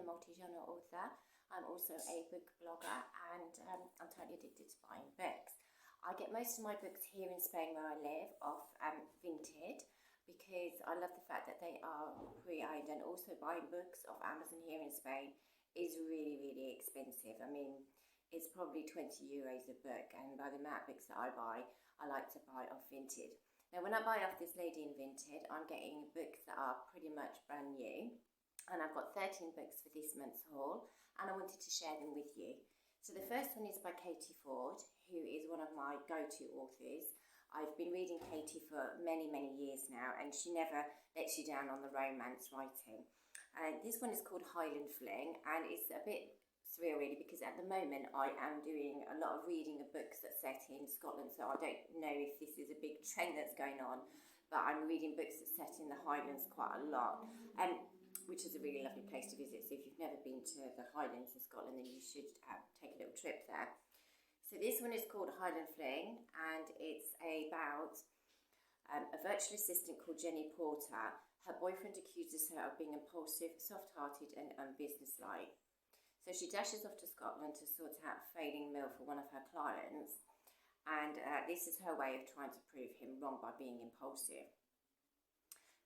a multi-genre author. I'm also a book blogger, and I'm totally addicted to buying books. I get most of my books here in Spain where I live off Vinted, because I love the fact that they are pre-owned, and also buying books off Amazon here in Spain is really, really expensive. I mean, it's probably €20 a book, and by the amount of books that I buy, I like to buy off Vinted. Now, when I buy off this lady in Vinted, I'm getting books that are pretty much brand new, and I've got 13 books for this month's haul, and I wanted to share them with you. So the first one is by Katie Ford, who is one of my go-to authors. I've been reading Katie for many, many years now, and she never lets you down on the romance writing. This one is called Highland Fling, and it's a bit surreal really, because at the moment I am doing a lot of reading of books that's set in Scotland, so I don't know if this is a big trend that's going on, but I'm reading books that's set in the Highlands quite a lot, which is a really lovely place to visit. So if you've never been to the Highlands in Scotland, then you should take a little trip there. So this one is called Highland Fling, and it's about a virtual assistant called Jenny Porter. Her boyfriend accuses her of being impulsive, soft-hearted and unbusinesslike. So she dashes off to Scotland to sort out a failing mill for one of her clients, and this is her way of trying to prove him wrong by being impulsive.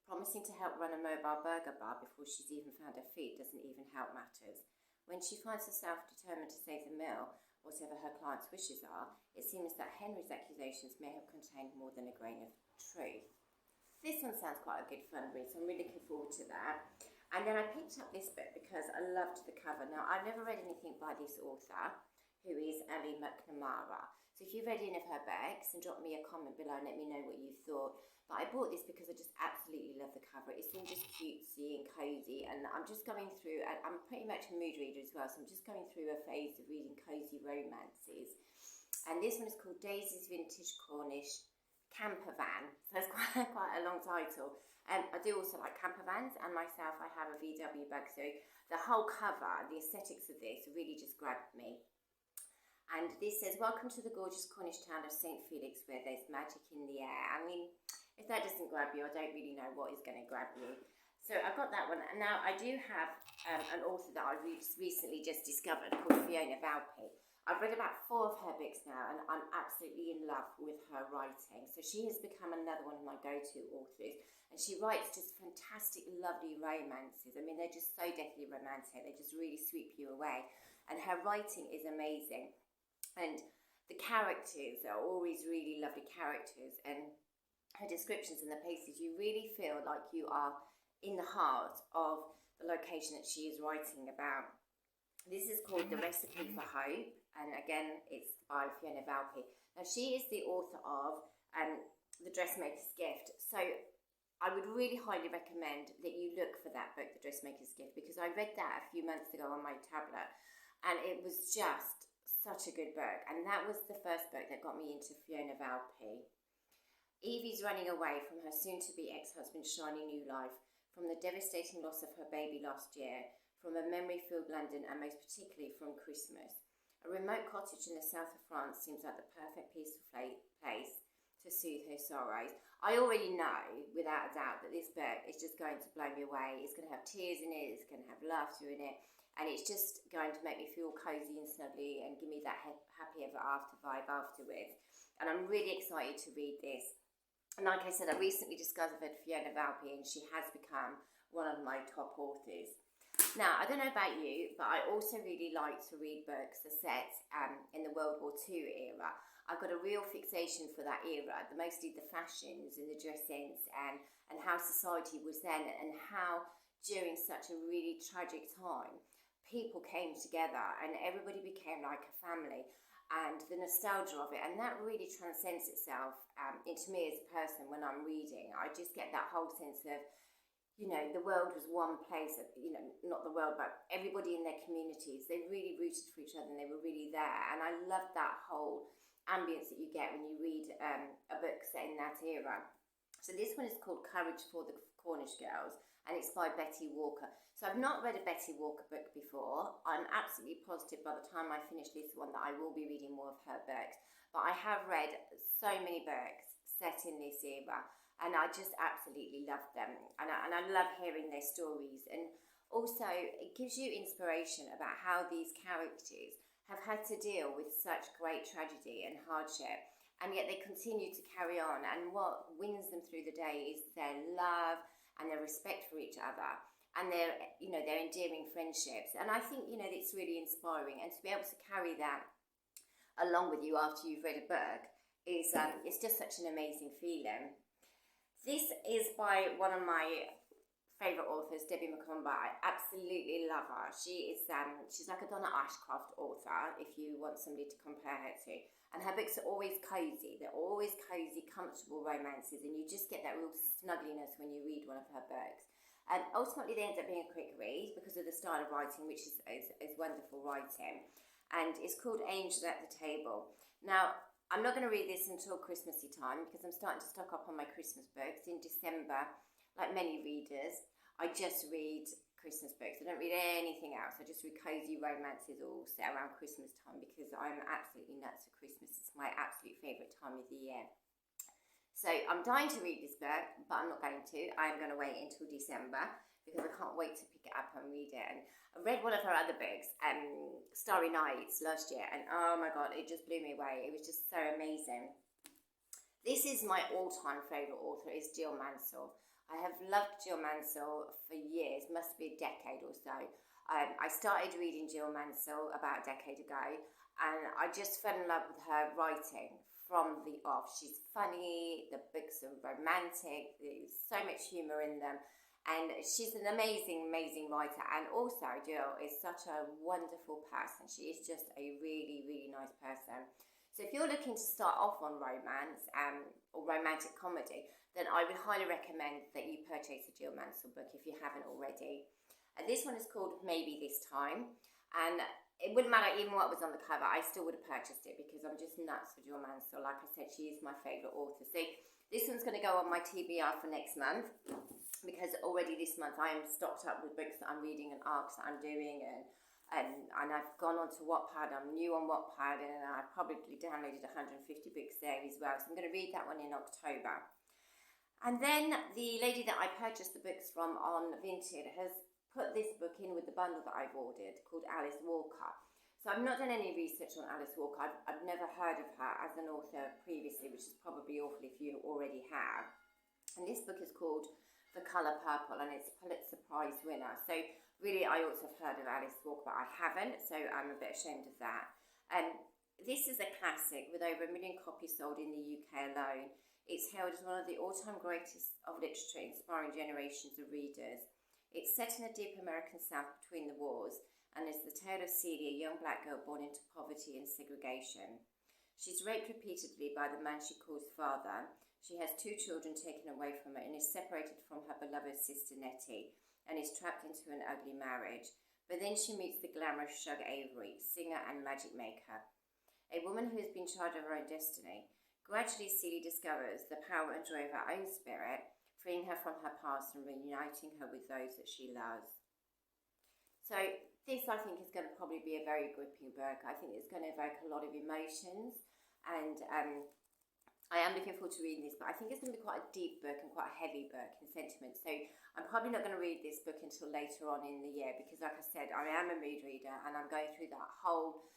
Promising to help run a mobile burger bar before she's even found her feet doesn't even help matters. When she finds herself determined to save the mill, whatever her client's wishes are, it seems that Henry's accusations may have contained more than a grain of truth. This one sounds quite a good fun read, so I'm really looking forward to that. And then I picked up this book because I loved the cover. Now, I've never read anything by this author, who is Ellie McNamara. So if you've read any of her books, then drop me a comment below and let me know what you thought. But I bought this because I just absolutely love the cover. It's all just cutesy and cosy, and I'm just going through, I'm pretty much a mood reader as well, so I'm just going through a phase of reading cosy romances. And this one is called Daisy's Vintage Cornish Camper Van. So that's quite a long title. I do also like camper vans, and myself, I have a VW bug, so the whole cover, the aesthetics of this really just grabbed me. And this says, welcome to the gorgeous Cornish town of St. Felix, where there's magic in the air. I mean, if that doesn't grab you, I don't really know what is going to grab you. So I've got that one. And now I do have an author that I recently just discovered called Fiona Valpy. I've read about 4 of her books now, and I'm absolutely in love with her writing. So she has become another one of my go-to authors, and she writes just fantastic, lovely romances. I mean, they're just so deathly romantic. They just really sweep you away. And her writing is amazing. And the characters are always really lovely characters, and her descriptions and the places, you really feel like you are in the heart of the location that she is writing about. This is called The Recipe for Hope, and again, it's by Fiona Valpy. Now, she is the author of The Dressmaker's Gift, so I would really highly recommend that you look for that book, The Dressmaker's Gift, because I read that a few months ago on my tablet, and it was just such a good book, and that was the first book that got me into Fiona Valpy. Evie's running away from her soon-to-be ex-husband's shiny new life, from the devastating loss of her baby last year, from a memory-filled London, and most particularly from Christmas. A remote cottage in the south of France seems like the perfect peaceful place to soothe her sorrows. I already know, without a doubt, that this book is just going to blow me away. It's going to have tears in it, it's going to have laughter in it, and it's just going to make me feel cosy and snuggly and give me that happy ever after vibe afterwards. And I'm really excited to read this. And like I said, I recently discovered Fiona Valpy, and she has become one of my top authors. Now, I don't know about you, but I also really like to read books that are set in the World War II era. I've got a real fixation for that era, mostly the fashions and the dress-ins and how society was then, and how during such a really tragic time, people came together and everybody became like a family, and the nostalgia of it, and that really transcends itself into me as a person when I'm reading. I just get that whole sense of, you know, the world was one place, you know, not the world, but everybody in their communities, they really rooted for each other and they were really there. And I love that whole ambience that you get when you read a book set in that era. So this one is called Courage for the Cornish Girls, and it's by Betty Walker. So I've not read a Betty Walker book before. I'm absolutely positive by the time I finish this one that I will be reading more of her books. But I have read so many books set in this era, and I just absolutely love them. And I love hearing their stories. And Also, it gives you inspiration about how these characters have had to deal with such great tragedy and hardship, and yet they continue to carry on. And what wins them through the day is their love and their respect for each other, and their, their endearing friendships. And I think, it's really inspiring, and to be able to carry that along with you after you've read a book is it's just such an amazing feeling. This is by one of my favourite authors, Debbie McComber. I absolutely love her. She's like a Donna Ashcroft author, if you want somebody to compare her to. And her books are always cosy. They're always cosy, comfortable romances, and you just get that real snuggliness when you read one of her books. And ultimately, they end up being a quick read because of the style of writing, which is wonderful writing. And it's called Angel at the Table. Now, I'm not going to read this until Christmassy time because I'm starting to stock up on my Christmas books. In December, like many readers, I just read Christmas books. I don't read anything else. I just read cosy romances all set around Christmas time because I'm absolutely nuts for Christmas. It's my absolute favourite time of the year. So I'm dying to read this book, but I'm not going to. I'm going to wait until December because I can't wait to pick it up and read it. And I read one of her other books, Starry Nights, last year, and oh my God, it just blew me away. It was just so amazing. This is my all-time favourite author, is Jill Mansell. I have loved Jill Mansell for years, must be a decade or so. I started reading Jill Mansell about a decade ago, and I just fell in love with her writing from the off. She's funny, the books are romantic, there's so much humour in them, and she's an amazing, amazing writer. And also, Jill is such a wonderful person. She is just a really, really nice person. So if you're looking to start off on romance or romantic comedy, then I would highly recommend that you purchase a Jill Mansell book if you haven't already. This one is called Maybe This Time, and it wouldn't matter even what was on the cover, I still would have purchased it because I'm just nuts for Jill Mansell. Like I said, she is my favourite author. So this one's going to go on my TBR for next month because already this month I am stocked up with books that I'm reading and arcs that I'm doing, and I've gone on to Wattpad. I'm new on Wattpad, and I've probably downloaded 150 books there as well. So I'm going to read that one in October. And then the lady that I purchased the books from on Vinted has put this book in with the bundle that I've ordered called Alice Walker. So I've not done any research on Alice Walker. I've never heard of her as an author previously, which is probably awful if you already have. And this book is called The Colour Purple, and it's a Pulitzer Prize winner. So really, I also have heard of Alice Walker, but I haven't, so I'm a bit ashamed of that. This is a classic with over 1 million copies sold in the UK alone. It's hailed as one of the all-time greatest of literature, inspiring generations of readers. It's set in the deep American South between the wars, and is the tale of Celia, a young black girl born into poverty and segregation. She's raped repeatedly by the man she calls father. She has 2 children taken away from her and is separated from her beloved sister Nettie, and is trapped into an ugly marriage. But then she meets the glamorous Shug Avery, singer and magic maker, a woman who has been charged of her own destiny. Gradually, Celia discovers the power and joy of her own spirit, freeing her from her past and reuniting her with those that she loves. So this, I think, is going to probably be a very gripping book. I think it's going to evoke a lot of emotions, and I am looking forward to reading this, but I think it's going to be quite a deep book and quite a heavy book in sentiment. So I'm probably not going to read this book until later on in the year because, like I said, I am a mood reader and I'm going through that whole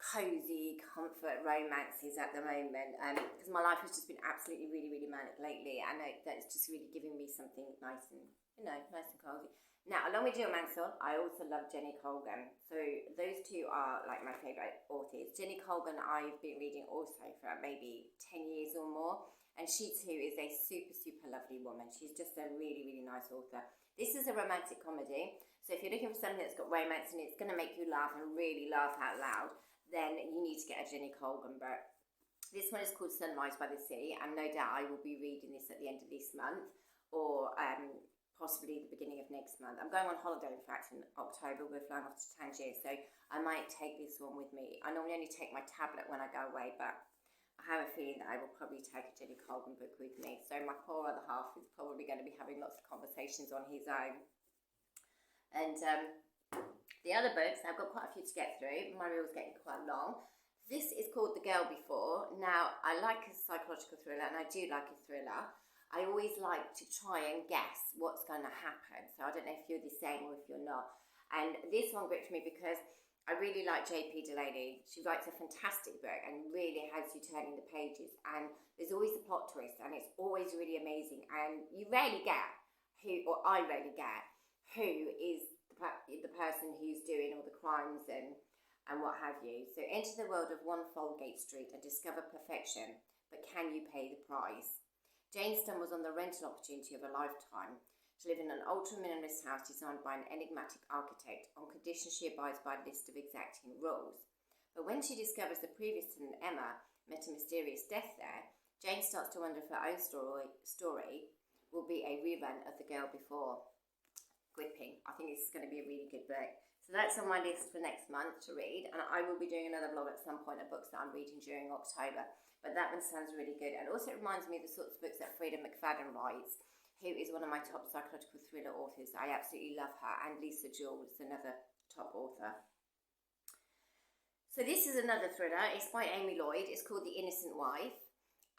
cosy comfort romances at the moment because my life has just been absolutely really, really manic lately, and that's just really giving me something nice and, nice and cozy. Now, along with Jill Mansell, I also love Jenny Colgan. So those two are like my favourite authors. Jenny Colgan I've been reading also for maybe 10 years or more, and she too is a super, super lovely woman. She's just a really, really nice author. This is a romantic comedy, so if you're looking for something that's got romance and it's going to make you laugh and really laugh out loud, then you need to get a Jenny Colgan book. This one is called Sunrise by the Sea, and no doubt I will be reading this at the end of this month, or possibly the beginning of next month. I'm going on holiday, in fact, in October. We're flying off to Tangier, so I might take this one with me. I normally only take my tablet when I go away, but I have a feeling that I will probably take a Jenny Colgan book with me. So my poor other half is probably going to be having lots of conversations on his own. And the other books, I've got quite a few to get through. My reel's getting quite long. This is called The Girl Before. Now, I like a psychological thriller, and I do like a thriller. I always like to try and guess what's going to happen. So I don't know if you're the same or if you're not. And this one gripped me because I really like JP Delaney. She writes a fantastic book and really has you turning the pages. And there's always a plot twist and it's always really amazing. And you rarely get or I rarely get, who is the person who's doing all the crimes and what have you. So enter the world of One Foldgate Street and discover perfection, but can you pay the price? Jane stumbles on the rental opportunity of a lifetime to live in an ultra-minimalist house designed by an enigmatic architect on condition she abides by a list of exacting rules. But when she discovers the previous tenant, Emma, met a mysterious death there, Jane starts to wonder if her own story will be a rerun of The Girl Before. Gripping. I think this is going to be a really good book. So that's on my list for next month to read, and I will be doing another vlog at some point of books that I'm reading during October. But that one sounds really good, and also it reminds me of the sorts of books that Freda McFadden writes, who is one of my top psychological thriller authors. I absolutely love her, and Lisa Jewell is another top author. So this is another thriller. It's by Amy Lloyd. It's called The Innocent Wife.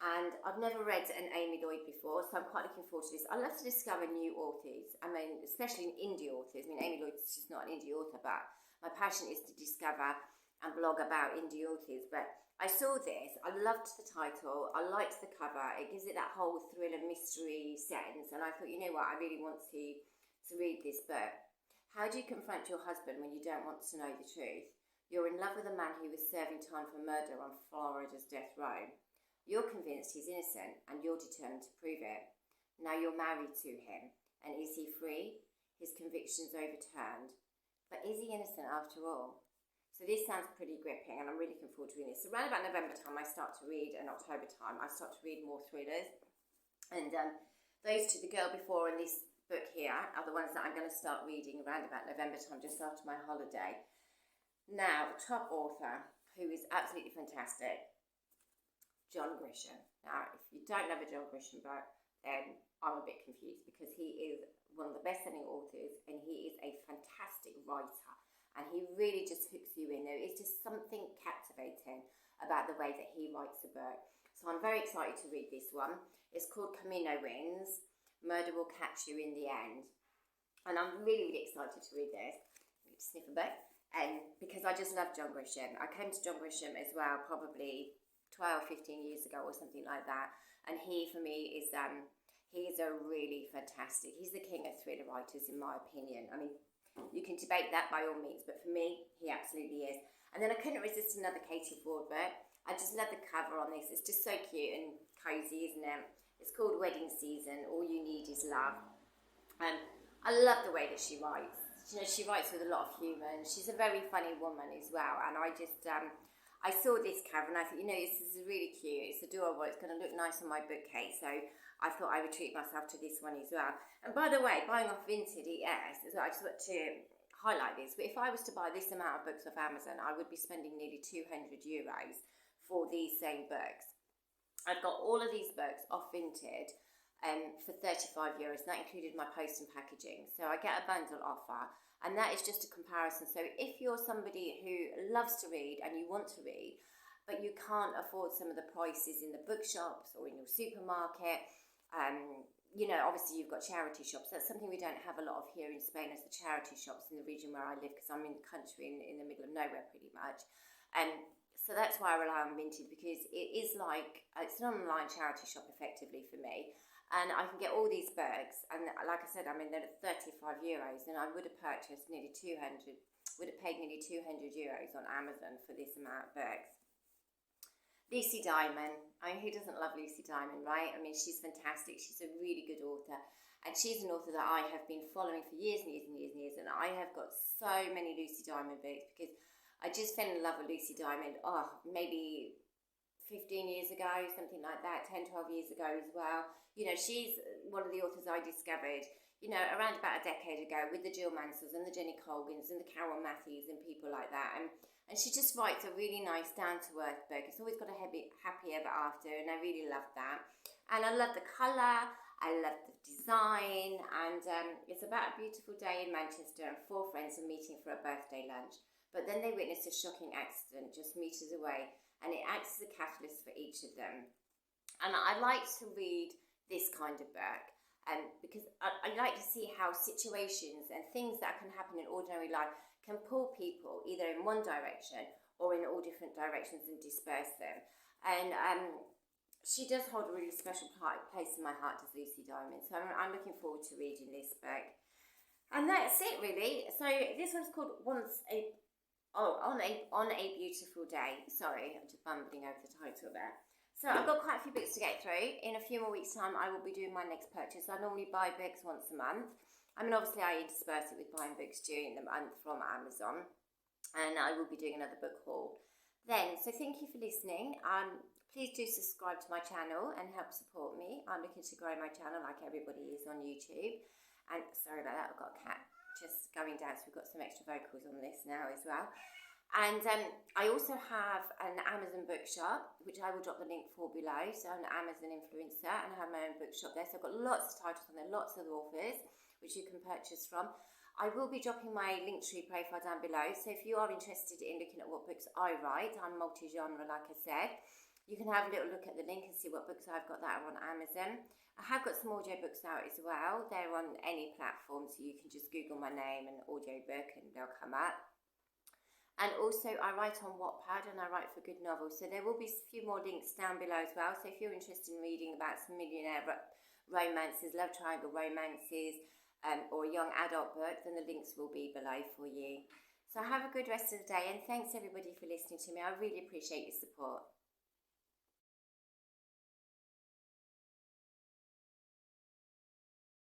And I've never read an Amy Lloyd before, so I'm quite looking forward to this. I love to discover new authors. I mean, especially indie authors. I mean, Amy Lloyd is just not an indie author, but my passion is to discover and blog about indie authors. But I saw this, I loved the title, I liked the cover. It gives it that whole thriller mystery sense, and I thought, you know what, I really want to read this book. How do you confront your husband when you don't want to know the truth? You're in love with a man who was serving time for murder on Florida's death row. You're convinced he's innocent and you're determined to prove it. Now you're married to him. And is he free? His convictions overturned. But is he innocent after all? So this sounds pretty gripping and I'm really looking forward to reading this. So around about November time I start to read, and October time I start to read more thrillers. And those two, The Girl Before and this book here, are the ones that I'm going to start reading around about November time, just after my holiday. Now, top author, who is absolutely fantastic, John Grisham. Now, if you don't know the John Grisham book, then I'm a bit confused because he is one of the best-selling authors and he is a fantastic writer and he really just hooks you in. There is just something captivating about the way that he writes a book. So I'm very excited to read this one. It's called Camino Wins, Murder Will Catch You in the End. And I'm really, really excited to read this. I need to sniff a bit. Because I just love John Grisham. I came to John Grisham as well probably 12, 15 years ago or something like that. And he, for me, is he is a really fantastic, he's the king of thriller writers in my opinion. I mean, you can debate that by all means, but for me, he absolutely is. And then I couldn't resist another Katie Ford book. I just love the cover on this. It's just so cute and cozy, isn't it? It's called Wedding Season, All You Need Is Love. And I love the way that she writes. You know, she writes with a lot of humour and she's a very funny woman as well. And I just, I saw this cover and I thought, you know, this is really cute. It's adorable. It's going to look nice on my bookcase. So I thought I would treat myself to this one as well. And by the way, buying off Vinted.es as well, I just want to highlight this. But if I was to buy this amount of books off Amazon, I would be spending nearly €200 for these same books. I've got all of these books off Vinted for €35. That included my post and packaging. So I get a bundle offer. And that is just a comparison. So if you're somebody who loves to read and you want to read, but you can't afford some of the prices in the bookshops or in your supermarket, you know, obviously you've got charity shops. That's something we don't have a lot of here in Spain, as the charity shops in the region where I live, because I'm in the country in the middle of nowhere pretty much. So that's why I rely on Vinted, because it is like, it's an online charity shop effectively for me. And I can get all these books, and like I said, I mean, they're €35, and I would have purchased nearly would have paid nearly €200 on Amazon for this amount of books. Lucy Diamond. I mean, who doesn't love Lucy Diamond, right? I mean, she's fantastic. She's a really good author, and she's an author that I have been following for years and years and years and years, and I have got so many Lucy Diamond books because I just fell in love with Lucy Diamond, maybe 15 years ago, something like that, 10, 12 years ago as well. You know, she's one of the authors I discovered, you know, around about a decade ago with the Jill Mansells and the Jenny Colgans and the Carol Matthews and people like that. And she just writes a really nice, down-to-earth book. It's always got a happy ever after, and I really love that. And I love the colour, I love the design, and it's about a beautiful day in Manchester and 4 friends are meeting for a birthday lunch. But then they witness a shocking accident just meters away, and it acts as a catalyst for each of them. And I like to read this kind of book. Because I like to see how situations and things that can happen in ordinary life can pull people either in one direction or in all different directions and disperse them. And she does hold a really special place in my heart, does Lucy Diamond. So I'm looking forward to reading this book. And that's it, really. So this one's called On a Beautiful Day. Sorry, I'm just bumbling over the title there. So I've got quite a few books to get through. In a few more weeks' time, I will be doing my next purchase. I normally buy books once a month. I mean, obviously, I intersperse it with buying books during the month from Amazon. And I will be doing another book haul then. So thank you for listening. Please do subscribe to my channel and help support me. I'm looking to grow my channel like everybody is on YouTube. And sorry about that, I've got a cat just going down, so we've got some extra vocals on this now as well. And I also have an Amazon bookshop, which I will drop the link for below. So I'm an Amazon influencer and I have my own bookshop there. So I've got lots of titles on there, lots of authors, which you can purchase from. I will be dropping my Linktree profile down below. So if you are interested in looking at what books I write, I'm multi-genre, like I said. You can have a little look at the link and see what books I've got that are on Amazon. I have got some audiobooks out as well. They're on any platform, so you can just Google my name and audiobook and they'll come up. And also I write on Wattpad and I write for Goodnovel. So there will be a few more links down below as well. So if you're interested in reading about some millionaire romances, love triangle romances, or a young adult book, then the links will be below for you. So have a good rest of the day and thanks everybody for listening to me. I really appreciate your support.